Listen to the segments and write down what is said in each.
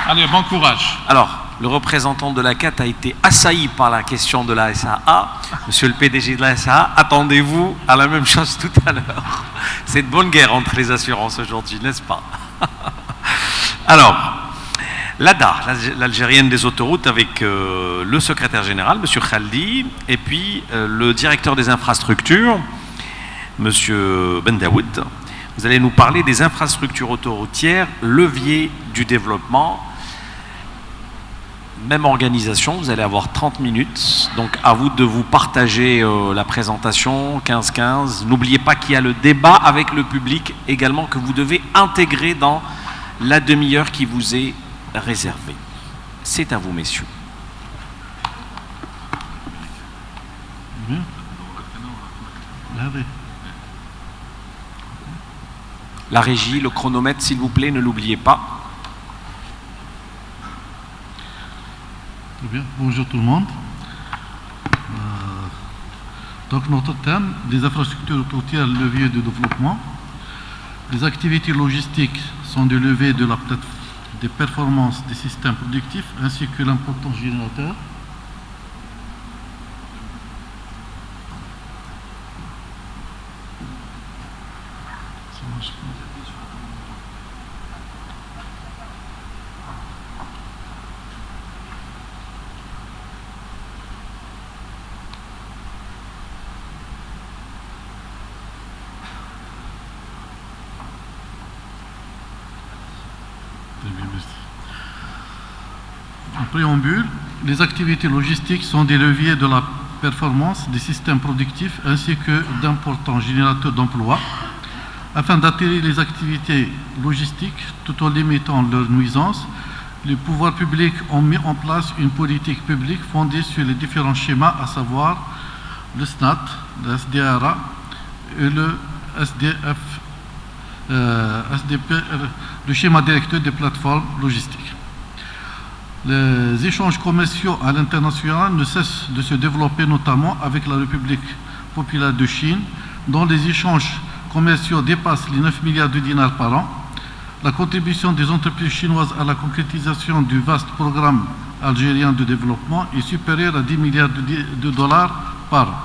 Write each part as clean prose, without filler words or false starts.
Allez, bon courage. Alors, le représentant de la CAT a été assailli par la question de la SAA. Monsieur le PDG de la SAA, attendez-vous à la même chose tout à l'heure. C'est de bonne guerre entre les assurances aujourd'hui, n'est-ce pas? Alors, l'ADA, l'Algérienne des autoroutes, avec le secrétaire général, monsieur Khaldi, et puis le directeur des infrastructures, monsieur Ben Daoud. Vous allez nous parler des infrastructures autoroutières, levier du développement. Même organisation, vous allez avoir 30 minutes, donc à vous de vous partager la présentation, 15-15. N'oubliez pas qu'il y a le débat avec le public également que vous devez intégrer dans la demi-heure qui vous est réservée. C'est à vous, messieurs. La régie, le chronomètre, s'il vous plaît, ne l'oubliez pas. Très bien. Bonjour tout le monde. Donc notre thème, les infrastructures autoroutières, levier de développement. Les activités logistiques sont des leviers de des performances des systèmes productifs ainsi que l'importance générateur. En préambule, les activités logistiques sont des leviers de la performance des systèmes productifs ainsi que d'importants générateurs d'emplois. Afin d'attirer les activités logistiques tout en limitant leurs nuisances, les pouvoirs publics ont mis en place une politique publique fondée sur les différents schémas, à savoir le SNAT, le SDRA et le SDP, le schéma directeur des plateformes logistiques. Les échanges commerciaux à l'international ne cessent de se développer, notamment avec la République populaire de Chine, dont les échanges commerciaux dépassent les 9 milliards de dinars par an. La contribution des entreprises chinoises à la concrétisation du vaste programme algérien de développement est supérieure à 10 milliards de dollars par an.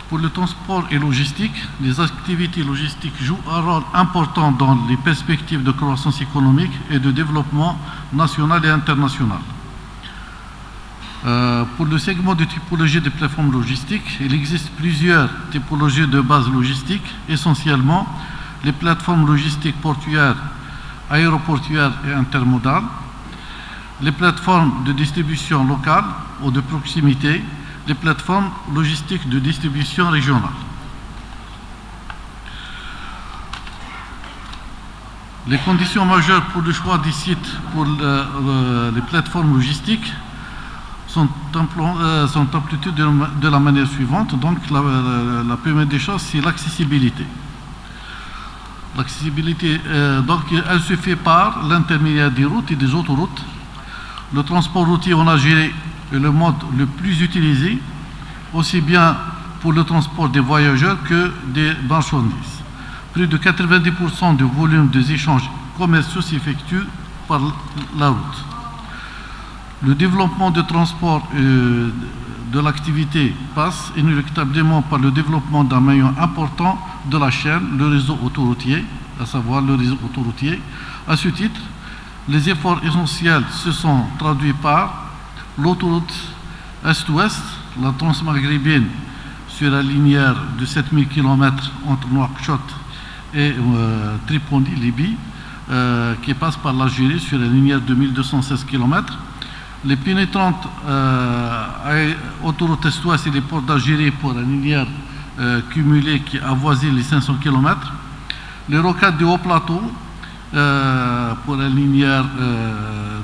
Pour le transport et logistique, les activités logistiques jouent un rôle important dans les perspectives de croissance économique et de développement national et international. Pour le segment de typologie des plateformes logistiques, il existe plusieurs typologies de base logistique, essentiellement les plateformes logistiques portuaires, aéroportuaires et intermodales, les plateformes de distribution locale ou de proximité, les plateformes logistiques de distribution régionale. Les conditions majeures pour le choix des sites pour les plateformes logistiques sont amplitudes de la manière suivante. Donc la première des choses, c'est l'accessibilité. L'accessibilité, donc elle se fait par l'intermédiaire des routes et des autoroutes. Le transport routier en Algérie est le mode le plus utilisé, aussi bien pour le transport des voyageurs que des marchandises. Plus de 90% du volume des échanges commerciaux s'effectue par la route. Le développement du transport de l'activité passe inéluctablement par le développement d'un maillon important de la chaîne, le réseau autoroutier, à savoir le réseau autoroutier. À ce titre, les efforts essentiels se sont traduits par l'autoroute Est-Ouest, la transmaghrébine sur la linéaire de 7000 km entre Nouakchott et Tripoli, Libye, qui passe par l'Algérie sur la linéaire de 1216 km. Les pénétrantes autoroutes Est-Ouest et les ports d'Algérie pour la linéaire cumulée qui avoisine les 500 km. Les rocades de haut plateau pour la linéaire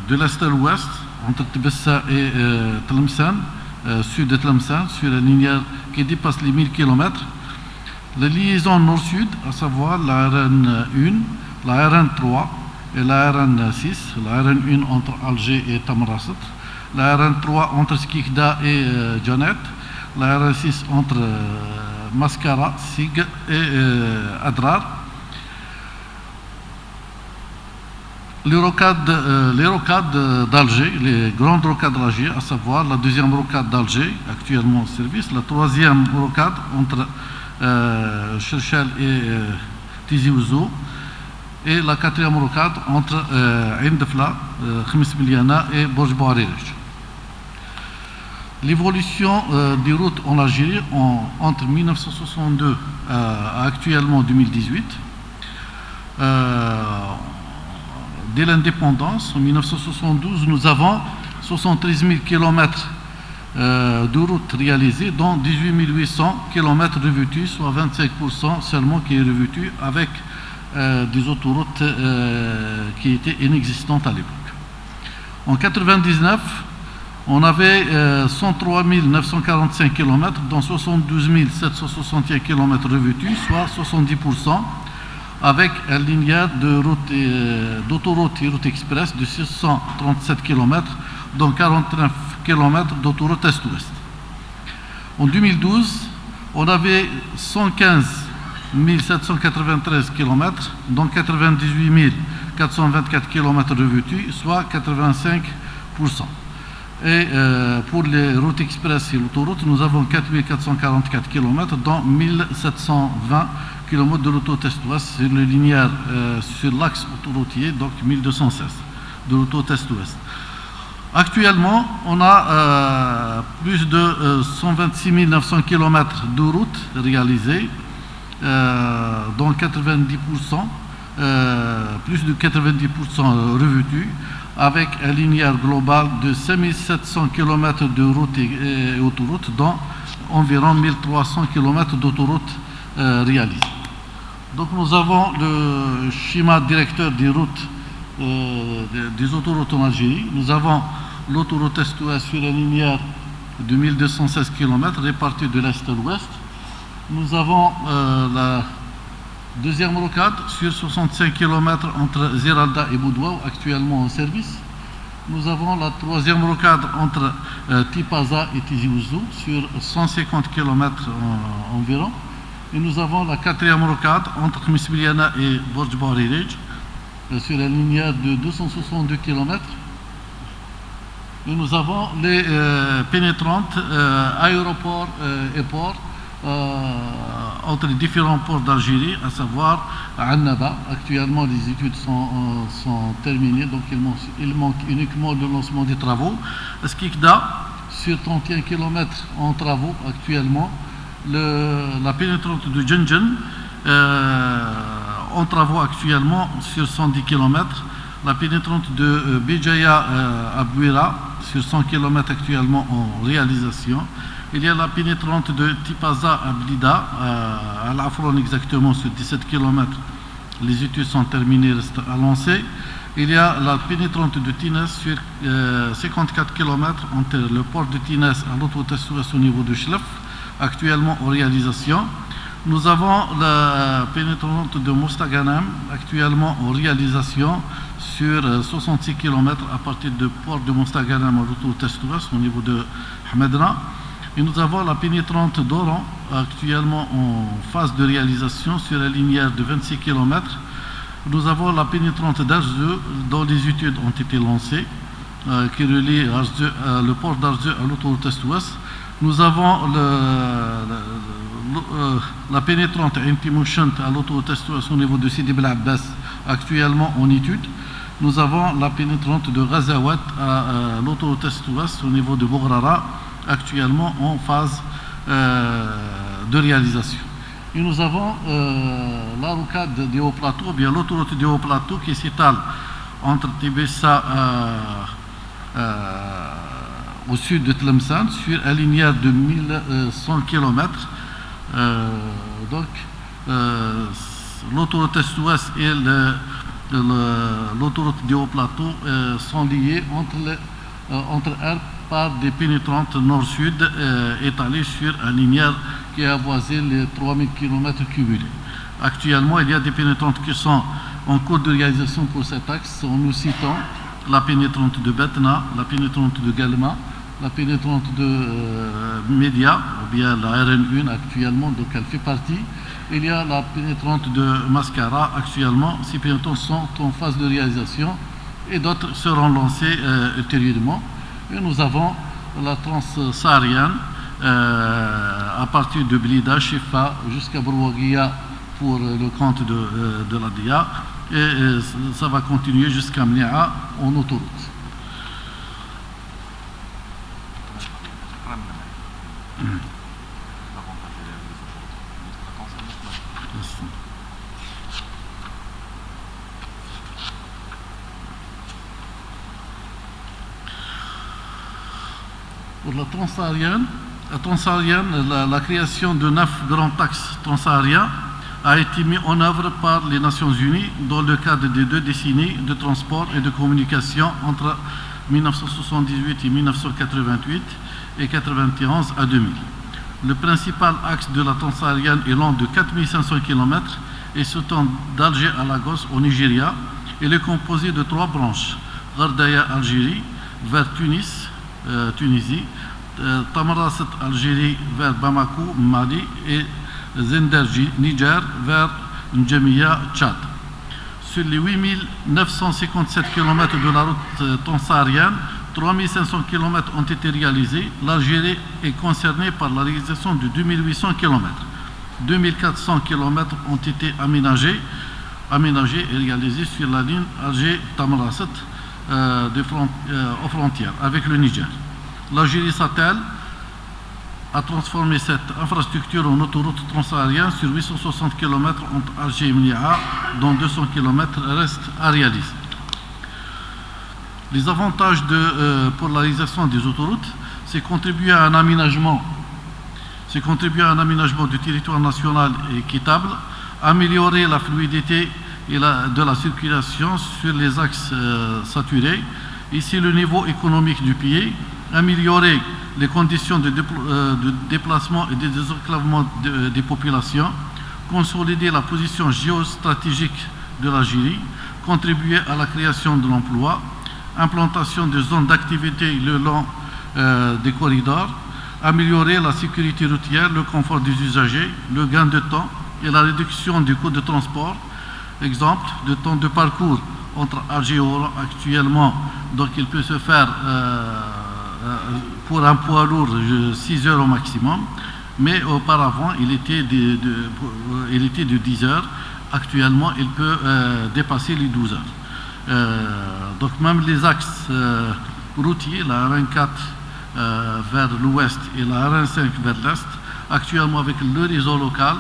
de l'Est à l'Ouest, entre Tbessa et Tlemcen, sud de Tlemcen, sur la linéaire qui dépasse les 1000 km. La liaison nord-sud, à savoir la RN1, la RN3 et la RN6, la RN1 entre Alger et Tamarasset, la RN3 entre Skikda et Janet, la RN6 entre Mascara, Sig et Adrar. les rocades d'Alger, les grandes rocades d'Alger, à savoir la deuxième rocade d'Alger, actuellement en service, la troisième rocade entre Cherchel et Tizi Ouzou, et la quatrième rocade entre Ain Dafla, Khamis Biliana et Borj Bouaririj. L'évolution des routes en Algérie entre 1962 à actuellement 2018. Dès l'indépendance, en 1972, nous avons 73 000 km de routes réalisées, dont 18 800 km revêtus, soit 25% seulement qui est revêtu avec des autoroutes qui étaient inexistantes à l'époque. En 1999, on avait 103 945 km, dont 72 761 km revêtus, soit 70%, avec un linéaire d'autoroute et route express de 637 km, dont 49 km d'autoroute est-ouest. En 2012, on avait 115 793 km, dont 98 424 km revêtus, soit 85%. Et pour les routes express et l'autoroute, nous avons 4 444 km, dont 1720 km de l'autoroute est-ouest sur le linéaire sur l'axe autoroutier, donc 1216 de l'autoroute est-ouest. Actuellement, on a plus de 126 900 km de routes réalisées, dont 90%, plus de 90% revêtus, avec un linéaire global de 5700 km de routes et autoroutes, dont environ 1300 km d'autoroutes réalisées. Donc nous avons le schéma directeur des routes, des autoroutes en Algérie. Nous avons l'autoroute est-ouest sur un linéaire de 1216 km répartie de l'est à l'ouest. Nous avons la deuxième rocade sur 65 km entre Zeralda et Boudouao, actuellement en service. Nous avons la troisième rocade entre Tipaza et Tizi Ouzou sur 150 km environ. Et nous avons la quatrième rocade entre Khamis Biliana et Borj Bouaririj sur la linéaire de 262 km. Et nous avons les pénétrantes aéroports et ports entre les différents ports d'Algérie, à savoir à Annaba. Actuellement, les études sont terminées, donc il manque uniquement le lancement des travaux. Skikda, sur 31 km en travaux actuellement. La pénétrante de Djenjen, en travaux actuellement sur 110 km. La pénétrante de Béjaïa à Bouira, sur 100 km actuellement en réalisation. Il y a la pénétrante de Tipaza à Blida, à l'Afron exactement sur 17 km. Les études sont terminées, restent à lancer. Il y a la pénétrante de Tines sur 54 km entre le port de Tines à l'autoroute est-ouest au niveau de Chlef, actuellement en réalisation. Nous avons la pénétrante de Mostaganem, actuellement en réalisation sur 66 km à partir du port de Mostaganem à l'autoroute est-ouest au niveau de Hamedna. Et nous avons la pénétrante d'Oran, actuellement en phase de réalisation sur la linéaire de 26 km. Nous avons la pénétrante d'Arzeu, dont les études ont été lancées, qui relie le port d'Arzeu à l'autoroute est-ouest. Nous avons la pénétrante Intimouchant à l'autoroute est-ouest au niveau de Sidi Bel Abbas, actuellement en étude. Nous avons la pénétrante de Ghazawat à l'autoroute est-ouest au niveau de Bograra, actuellement en phase de réalisation. Et nous avons la rocade des hauts plateaux, bien l'autoroute des hauts plateaux qui s'étale entre Tibessa au sud de Tlemcen sur un linéaire de 1100 km. Donc l'autoroute est-ouest et l'autoroute des hauts plateaux sont liées entre elles par des pénétrantes nord-sud étalées sur un linéaire qui avoisine les 3000 km cumulés. Actuellement, il y a des pénétrantes qui sont en cours de réalisation pour cet axe, en nous citant la pénétrante de Betna, la pénétrante de Galma, la pénétrante de Média, ou bien la RN1 actuellement, donc elle fait partie. Il y a la pénétrante de Mascara actuellement. Ces pénétrantes sont en phase de réalisation et d'autres seront lancés ultérieurement. Et nous avons la transsaharienne à partir de Blida, Chifa, jusqu'à Brouaguia pour le compte de la DIA, et ça va continuer jusqu'à Mnia en autoroute. Pour la transsaharienne, la création de 9 grands axes transsahariens a été mise en œuvre par les Nations Unies dans le cadre des 2 décennies de transport et de communication entre 1978 et 1988 et 91 à 2000. Le principal axe de la transsaharienne est long de 4500 km et s'étend d'Alger à Lagos au Nigeria. Il est composé de 3 branches: Gardaya, Algérie, vers Tunis, Tunisie, Tamarasset, Algérie, vers Bamako, Mali, et Zender, Niger, vers N'Djamena, Tchad. Sur les 8957 km de la route transsaharienne, 3500 km ont été réalisés. L'Algérie est concernée par la réalisation de 2800 km. 2400 km ont été aménagés et réalisés sur la ligne Alger-Tamarasset aux frontières avec le Niger. L'Algérie s'attelle à transformer cette infrastructure en autoroute transsaharienne sur 860 km entre Alger et Mnia, dont 200 km restent à réaliser. Les avantages pour la réalisation des autoroutes, c'est contribuer à un aménagement du territoire national équitable, améliorer la fluidité de la circulation sur les axes saturés, ici le niveau économique du pays, améliorer les conditions de déplacement et de désenclavement des populations, consolider la position géostratégique de l'Algérie, contribuer à la création de l'emploi, implantation de zones d'activité le long des corridors, améliorer la sécurité routière, le confort des usagers, le gain de temps et la réduction du coût de transport. Exemple, le temps de parcours entre Alger et Oran actuellement, donc il peut se faire pour un poids lourd 6 heures au maximum, mais auparavant il était de 10 heures. Actuellement il peut dépasser les 12 heures. Donc même les axes routiers, la RN4 vers l'ouest et la RN5 vers l'est, actuellement avec le réseau local,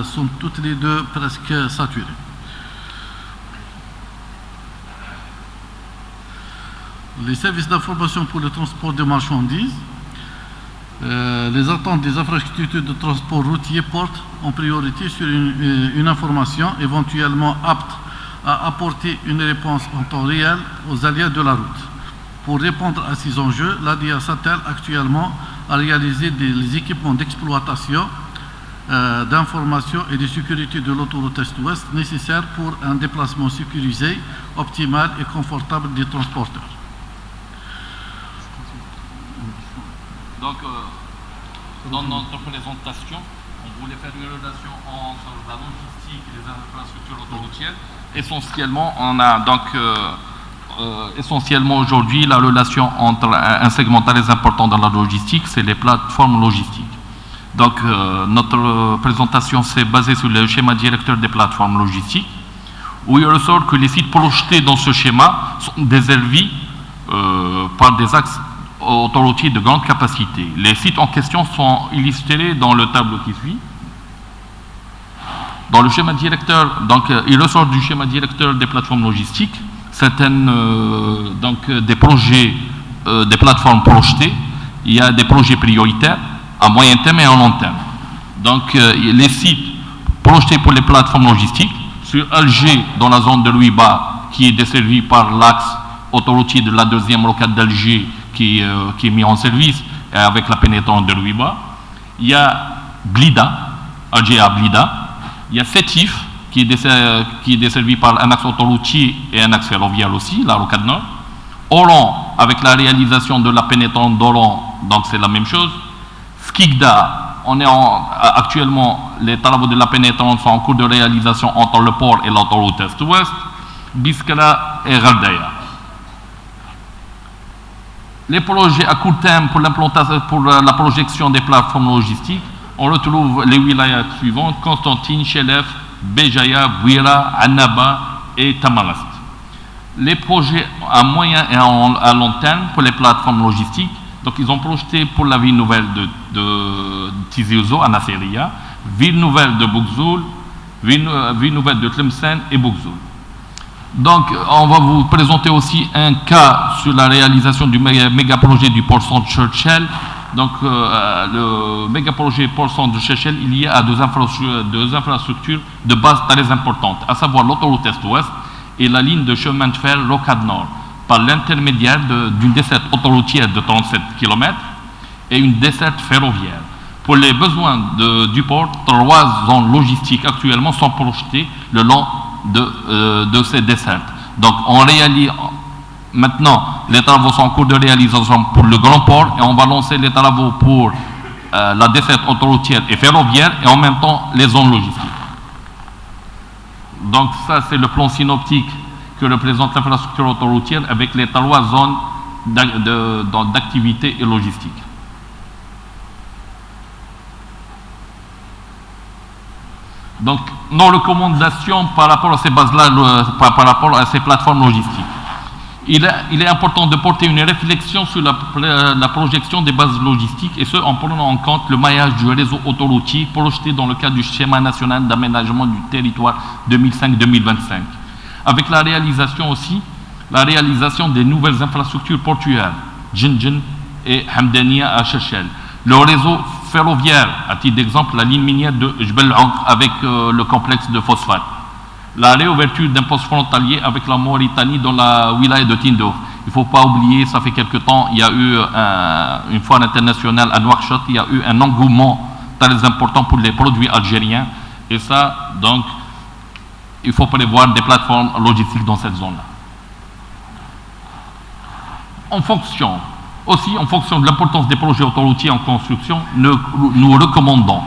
sont toutes les deux presque saturées. Les services d'information pour le transport de marchandises, les attentes des infrastructures de transport routier portent en priorité sur une information éventuellement apte à apporter une réponse en temps réel aux aléas de la route. Pour répondre à ces enjeux, l'ADIA s'attelle actuellement à réaliser des équipements d'exploitation, d'information et de sécurité de l'autoroute Est-Ouest nécessaires pour un déplacement sécurisé, optimal et confortable des transporteurs. Donc, dans notre présentation, on voulait faire une relation entre la logistique et les infrastructures autoroutières. Essentiellement, on a donc essentiellement aujourd'hui la relation entre un segment très important dans la logistique, c'est les plateformes logistiques. Donc, notre présentation s'est basée sur le schéma directeur des plateformes logistiques, où il ressort que les sites projetés dans ce schéma sont desservis par des axes autoroutiers de grande capacité. Les sites en question sont illustrés dans le tableau qui suit. Dans le schéma directeur, donc il ressort du schéma directeur des plateformes logistiques certaines des projets des plateformes projetées. Il y a des projets prioritaires à moyen terme et à long terme. Donc les sites projetés pour les plateformes logistiques sur Alger, dans la zone de Louiba, qui est desservie par l'axe autoroutier de la deuxième rocade d'Alger, qui est mis en service avec la pénétrante de Louiba. Il y a Blida, Alger à Blida. Il y a Sétif, qui est desservi par un axe autoroutier et un axe ferroviaire aussi, la rocade nord. Oran, avec la réalisation de la pénétrante d'Oran, donc c'est la même chose. Skikda, actuellement, les travaux de la pénétrante sont en cours de réalisation entre le port et l'autoroute Est-Ouest. Biskra et Gardaya. Les projets à court terme pour l'implantation, pour la projection des plateformes logistiques, on retrouve les wilayas suivantes: Constantine, Chelef, Béjaïa, Bouira, Annaba et Tamalast. Les projets à moyen et à long terme pour les plateformes logistiques, donc ils ont projeté pour la ville nouvelle de Tizi Ouzou à Nasseria, ville nouvelle de Boukzoul, ville nouvelle de Tlemcen et Boukzoul. Donc on va vous présenter aussi un cas sur la réalisation du méga projet du port centre Churchill. Donc le méga projet port centre de Churchill, il y a deux infrastructures de base très importantes, à savoir l'autoroute Est-Ouest et la ligne de chemin de fer Rocade Nord, par l'intermédiaire d'une desserte autoroutière de 37 km et une desserte ferroviaire. Pour les besoins du port, 3 zones logistiques actuellement sont projetées le long de ces dessertes. Donc on réalise maintenant, les travaux sont en cours de réalisation pour le grand port et on va lancer les travaux pour la desserte autoroutière et ferroviaire et en même temps les zones logistiques. Donc ça c'est le plan synoptique que représente l'infrastructure autoroutière avec les 3 zones d'activité et logistique. Donc, nos recommandations par rapport à ces bases-là, par rapport à ces plateformes logistiques. Il est important de porter une réflexion sur la projection des bases logistiques, et ce, en prenant en compte le maillage du réseau autoroutier projeté dans le cadre du schéma national d'aménagement du territoire 2005-2025. Avec la réalisation des nouvelles infrastructures portuaires, Djindjen et Hamdania à Chechel. Le réseau ferroviaire, à titre d'exemple, la ligne minière de Jbel Aoun avec le complexe de phosphate. La réouverture d'un poste frontalier avec la Mauritanie dans la wilaya de Tindouf. Il ne faut pas oublier, ça fait quelque temps, il y a eu une foire internationale à Nouakchott, il y a eu un engouement très important pour les produits algériens. Et ça, donc, il faut prévoir des plateformes logistiques dans cette zone-là. En fonction de l'importance des projets autoroutiers en construction, nous recommandons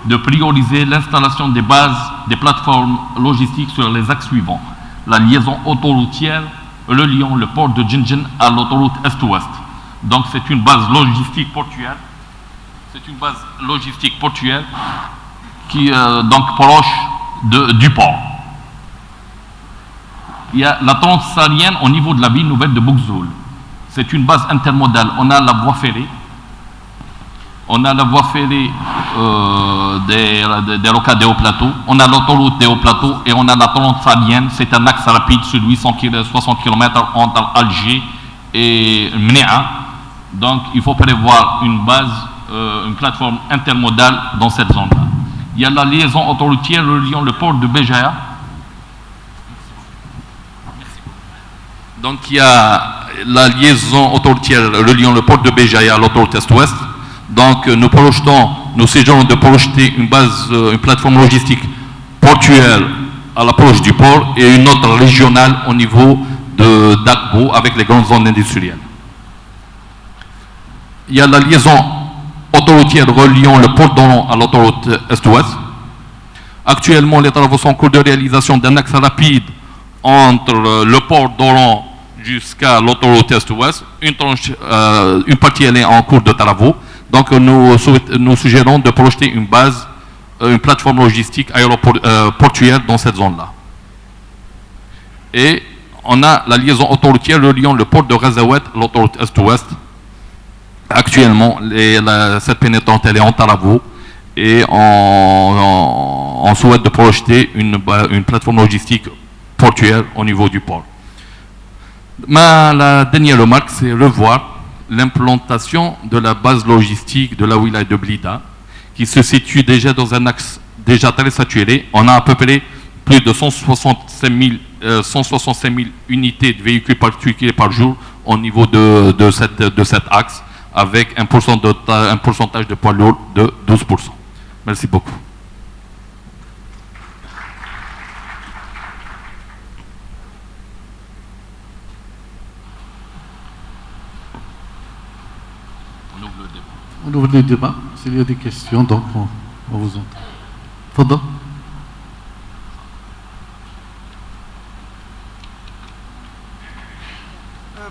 de prioriser l'installation des bases des plateformes logistiques sur les axes suivants. La liaison autoroutière reliant le port de Djindjen à l'autoroute Est-Ouest. Donc c'est une base logistique portuaire. Qui est donc proche du port. Il y a la transsaharienne au niveau de la ville nouvelle de Boukzoul. C'est une base intermodale. On a la voie ferrée. Des rocades des hauts plateaux. On a l'autoroute des hauts plateaux et on a la transsaharienne. C'est un axe rapide sur 860 km entre Alger et Mnéa. Donc il faut prévoir une base, une plateforme intermodale dans cette zone-là. Il y a la liaison autoroutière reliant le port de Béjaïa. Donc il y a la liaison autoroutière reliant le port de Béjaïa à l'autoroute Est-Ouest. Donc nous séjournons de projeter une plateforme logistique portuaire à l'approche du port et une autre régionale au niveau d'Akbo avec les grandes zones industrielles. Il y a la liaison autoroutière reliant le port d'Oran à l'autoroute Est-Ouest. Actuellement, les travaux sont en cours de réalisation d'un axe rapide entre le port d'Oran jusqu'à l'autoroute Est-Ouest. Une partie elle est en cours de travaux. Donc nous suggérons de projeter une plateforme logistique portuaire dans cette zone-là. Et on a la liaison autoroutière reliant le port de Razaouet à l'autoroute Est-Ouest. Actuellement, cette pénétrante elle est en travaux et on souhaite de projeter une plateforme logistique portuaire au niveau du port. La dernière remarque, c'est revoir l'implantation de la base logistique de la wilaya de Blida, qui se situe déjà dans un axe déjà très saturé. On a à peu près plus de 165 000 unités de véhicules particuliers par jour au niveau de cet axe, avec un pourcentage de poids lourd de 12%. Merci beaucoup. On ouvre le débat. S'il y a des questions, donc on vous entend. Fadal.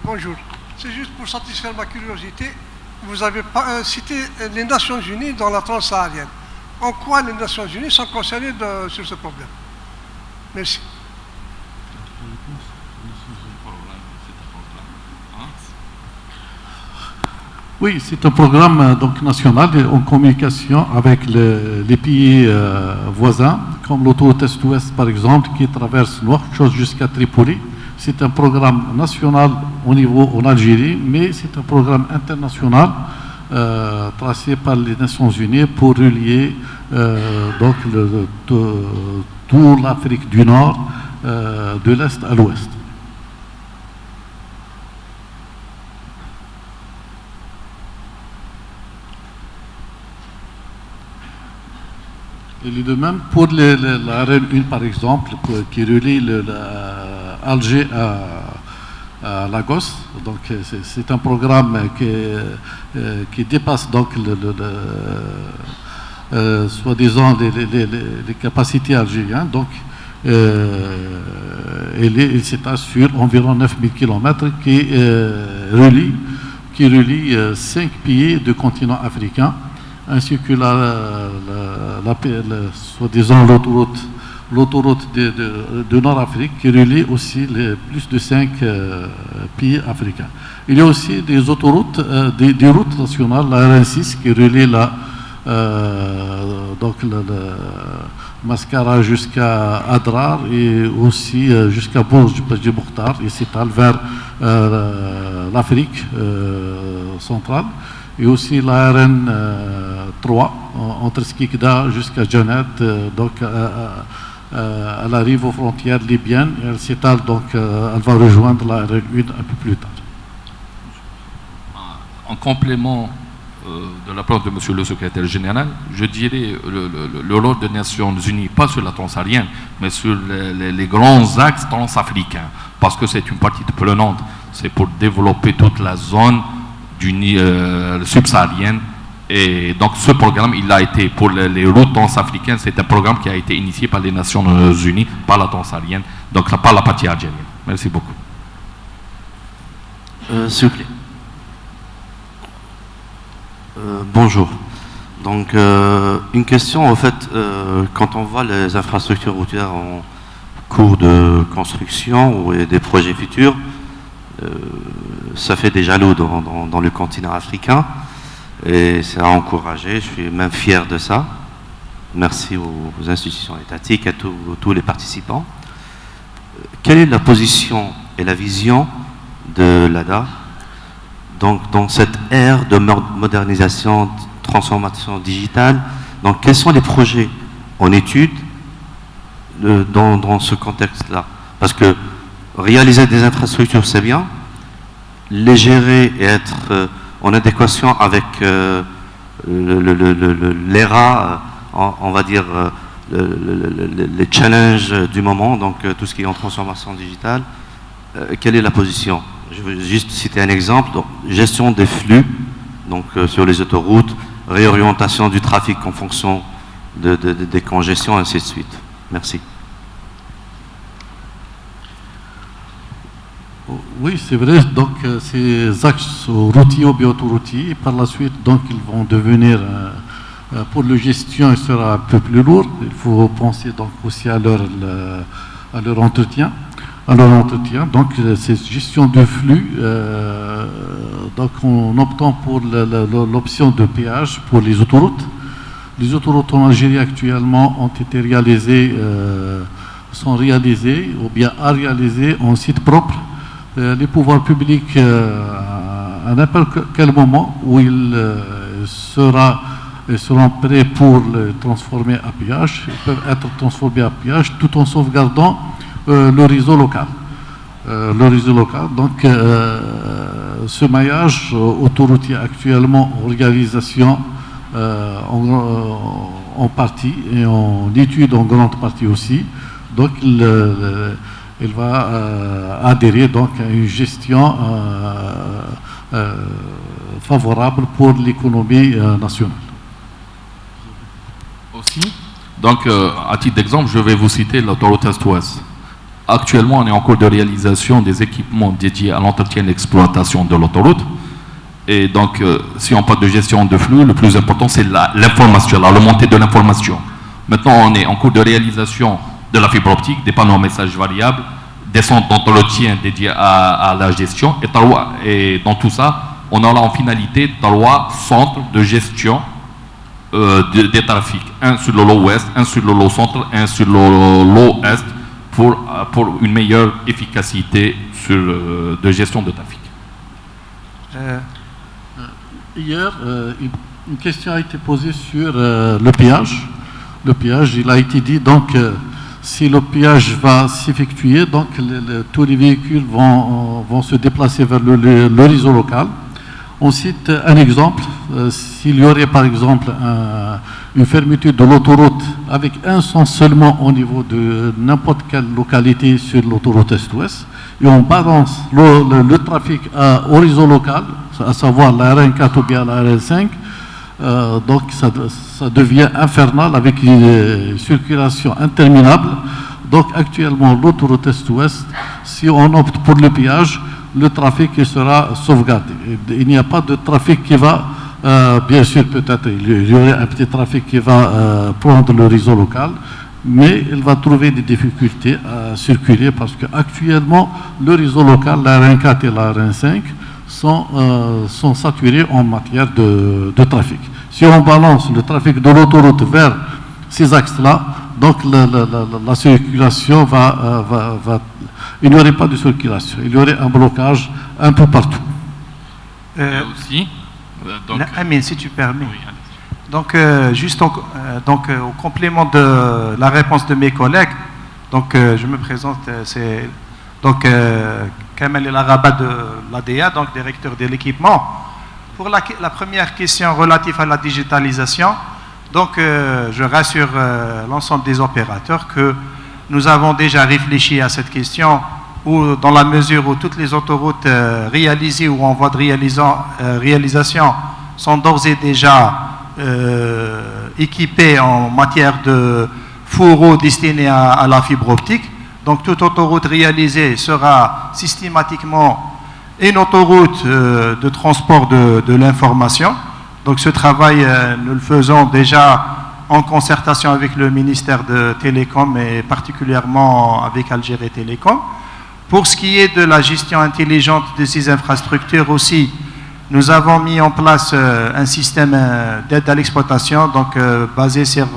Bonjour. C'est juste pour satisfaire ma curiosité. Vous avez cité les Nations Unies dans la transsaharienne. En quoi les Nations Unies sont concernées sur ce problème? Merci. Oui, c'est un programme donc, national en communication avec les pays voisins, comme l'autoroute Est-Ouest par exemple, qui traverse Nouakchott jusqu'à Tripoli. C'est un programme national au niveau en Algérie, mais c'est un programme international tracé par les Nations Unies pour relier donc toute l'Afrique du Nord de l'Est à l'Ouest. Et de même pour la RN1 par exemple, qui relie Alger à Lagos. Donc c'est un programme qui dépasse donc soi-disant les capacités algériennes. Donc il s'étale sur environ 9000 km qui relie 5 pays du continent africain, ainsi que soi-disant l'autoroute de Nord-Afrique qui relie aussi plus de 5 pays africains. Il y a aussi des autoroutes, des routes nationales, la RN6 qui relie donc le Mascara jusqu'à Adrar et aussi jusqu'à Bourg-Bourtar et s'étale vers l'Afrique centrale. Et aussi la RN 3 entre Skikda jusqu'à Janet, donc elle arrive aux frontières libyennes et elle s'étale, donc elle va rejoindre la RN 1 un peu plus tard. En complément de la part de Monsieur le Secrétaire Général, je dirais le rôle des Nations Unies, pas sur la transsaharienne, mais sur les grands axes transafricains, parce que c'est une partie prenante, c'est pour développer toute la zone subsaharienne. Et donc ce programme, il a été pour les routes transafricaines, c'est un programme qui a été initié par les Nations Unies, par la transsaharienne, donc par la partie algérienne. Merci beaucoup. S'il vous plaît. Bonjour. Donc une question, en fait, quand on voit les infrastructures routières en cours de construction ou des projets futurs, ça fait des jaloux dans le continent africain et c'est à encourager. Je suis même fier de ça. Merci aux institutions étatiques et à tous les participants. Quelle est la position et la vision de l'ADA donc, dans cette ère de modernisation, transformation digitale? Donc, quels sont les projets en étude dans ce contexte-là? Parce que réaliser des infrastructures, c'est bien. Les gérer et être en adéquation avec l'ERA, on va dire les challenges du moment, donc tout ce qui est en transformation digitale. Quelle est la position? Je veux juste citer un exemple. Donc, gestion des flux donc, sur les autoroutes, réorientation du trafic en fonction des congestions, ainsi de suite. Merci. Oui, c'est vrai. Donc, ces axes routiers ou bio-autoroutiers, par la suite, donc, ils vont devenir, pour la gestion, il sera un peu plus lourd. Il faut penser donc aussi à leur entretien. Donc, cette gestion de flux, donc, en optant pour l'option de péage pour les autoroutes. Les autoroutes en Algérie actuellement ont été réalisées, sont réalisées ou bien à réaliser en site propre. Les pouvoirs publics, à n'importe quel moment où ils seront prêts pour le transformer à péage, ils peuvent être transformés à péage tout en sauvegardant le réseau local. Donc, ce maillage autoroutier actuellement en réalisation en partie et en étude en grande partie aussi. Donc, il va adhérer donc à une gestion favorable pour l'économie nationale. Aussi, donc à titre d'exemple, je vais vous citer l'autoroute Est-Ouest. Actuellement, on est en cours de réalisation des équipements dédiés à l'entretien et l'exploitation de l'autoroute. Et donc, si on parle de gestion de flux, le plus important, c'est l'information, la remontée de l'information. Maintenant, on est en cours de réalisation de la fibre optique, des panneaux à messages variables, des centres d'entretien dédiés à la gestion. Et dans tout ça, on aura en finalité 3 centres de gestion des trafics. Un sur le lot ouest, un sur le lot centre, un sur le lot est, pour une meilleure efficacité de gestion de trafic. Hier, une question a été posée sur le péage. Le péage, il a été dit, donc, si le péage va s'effectuer, donc tous les véhicules vont se déplacer vers le réseau local. On cite un exemple, s'il y aurait par exemple une fermeture de l'autoroute avec un sens seulement au niveau de n'importe quelle localité sur l'autoroute Est-Ouest, et on balance le trafic au réseau local, à savoir la RN4 ou bien la RN5, donc ça devient infernal avec une circulation interminable. Donc actuellement, l'autoroute Est-Ouest, si on opte pour le péage, le trafic sera sauvegardé. Il n'y a pas de trafic qui va, bien sûr peut-être il y aurait un petit trafic qui va prendre le réseau local, mais il va trouver des difficultés à circuler parce qu'actuellement le réseau local, la RN4 et la RN5, sont saturés en matière de trafic. Si on balance le trafic de l'autoroute vers ces axes-là, donc la circulation va il n'y aurait pas de circulation, il y aurait un blocage un peu partout. Aussi, donc, Amine, si tu permets. Oui, donc, juste au complément de la réponse de mes collègues, donc je me présente, c'est donc Kamel El Araba de l'ADA, donc directeur de l'équipement. Pour la première question relative à la digitalisation, donc je rassure l'ensemble des opérateurs que nous avons déjà réfléchi à cette question, où dans la mesure où toutes les autoroutes réalisées ou en voie de réalisation sont d'ores et déjà équipées en matière de fourreaux destinés à la fibre optique. Donc toute autoroute réalisée sera systématiquement une autoroute de transport de l'information. Donc ce travail, nous le faisons déjà en concertation avec le ministère de Télécom et particulièrement avec Algérie Télécom. Pour ce qui est de la gestion intelligente de ces infrastructures aussi, nous avons mis en place un système d'aide à l'exploitation, donc basé sur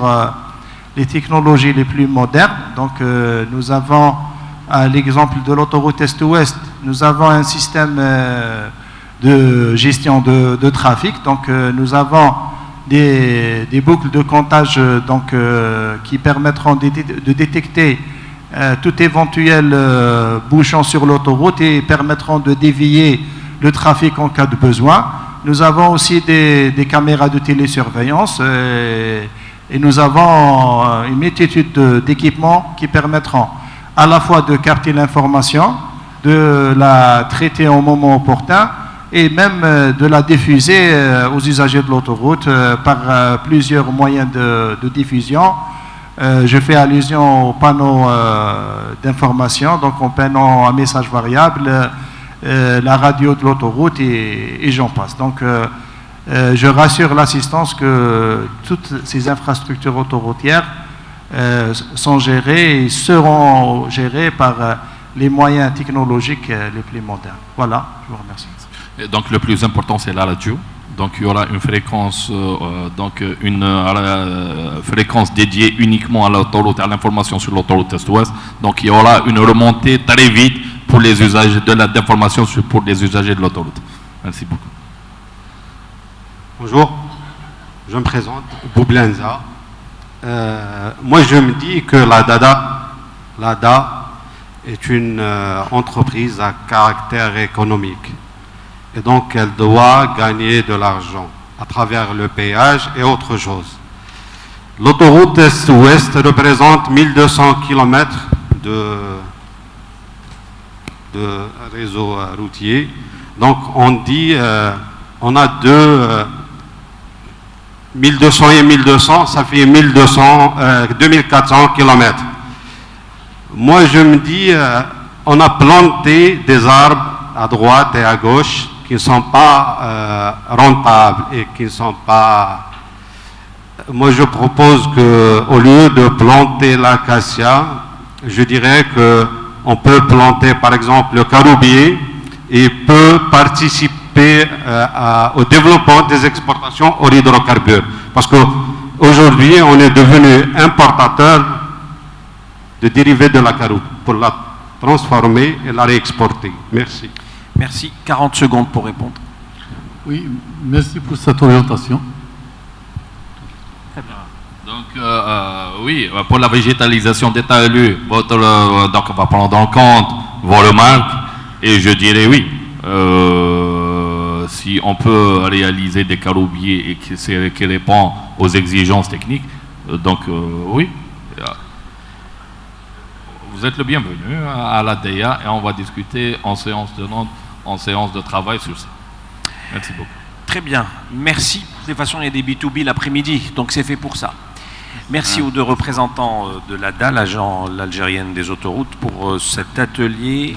les technologies les plus modernes. Donc nous avons, à l'exemple de l'autoroute Est-Ouest, nous avons un système de gestion de trafic. Donc nous avons des boucles de comptage qui permettront de détecter tout éventuel bouchon sur l'autoroute et permettront de dévier le trafic en cas de besoin. Nous avons aussi des caméras de télésurveillance et nous avons une multitude d'équipements qui permettront à la fois de capter l'information, de la traiter au moment opportun et même de la diffuser aux usagers de l'autoroute par plusieurs moyens de diffusion. Je fais allusion aux panneaux d'information, donc aux panneaux à messages variables, la radio de l'autoroute et j'en passe. Donc je rassure l'assistance que toutes ces infrastructures autoroutières sont gérées et seront gérées par les moyens technologiques les plus modernes. Voilà, je vous remercie. Et donc le plus important c'est la radio. Donc il y aura une fréquence, fréquence dédiée uniquement à l'autoroute, à l'information sur l'autoroute Est-Ouest. Donc il y aura une remontée très vite pour les usagers d'information pour les usagers de l'autoroute. Merci beaucoup. Bonjour, je me présente, Boublenza. Moi je me dis que l'ADA est une entreprise à caractère économique. Et donc, elle doit gagner de l'argent à travers le péage et autre chose. L'autoroute Est-Ouest représente 1200 km de réseau routier. Donc, on dit, on a 1200 et 1200, ça fait 2400 km. moi je me dis, on a planté des arbres à droite et à gauche qui ne sont pas rentables et qui ne sont pas... Moi je propose qu'au lieu de planter l'acacia, je dirais qu'on peut planter par exemple le caroubier et peut participer au développement des exportations hors hydrocarbures. Parce qu'aujourd'hui, on est devenu importateur de dérivés de la caroube pour la transformer et la réexporter. Merci. Merci. 40 secondes pour répondre. Oui, merci pour cette orientation. Donc, oui, pour la végétalisation des talus, donc on va prendre en compte vos remarques et je dirais oui. Si on peut réaliser des caroubiers et qui répond aux exigences techniques, donc oui. Vous êtes le bienvenu à la DEA et on va discuter en séance de travail sur ça. Merci beaucoup. Très bien. Merci. De toute façon, il y a des B2B l'après-midi, donc c'est fait pour ça. Merci aux deux représentants de l'ADA, l'Algérienne des autoroutes, pour cet atelier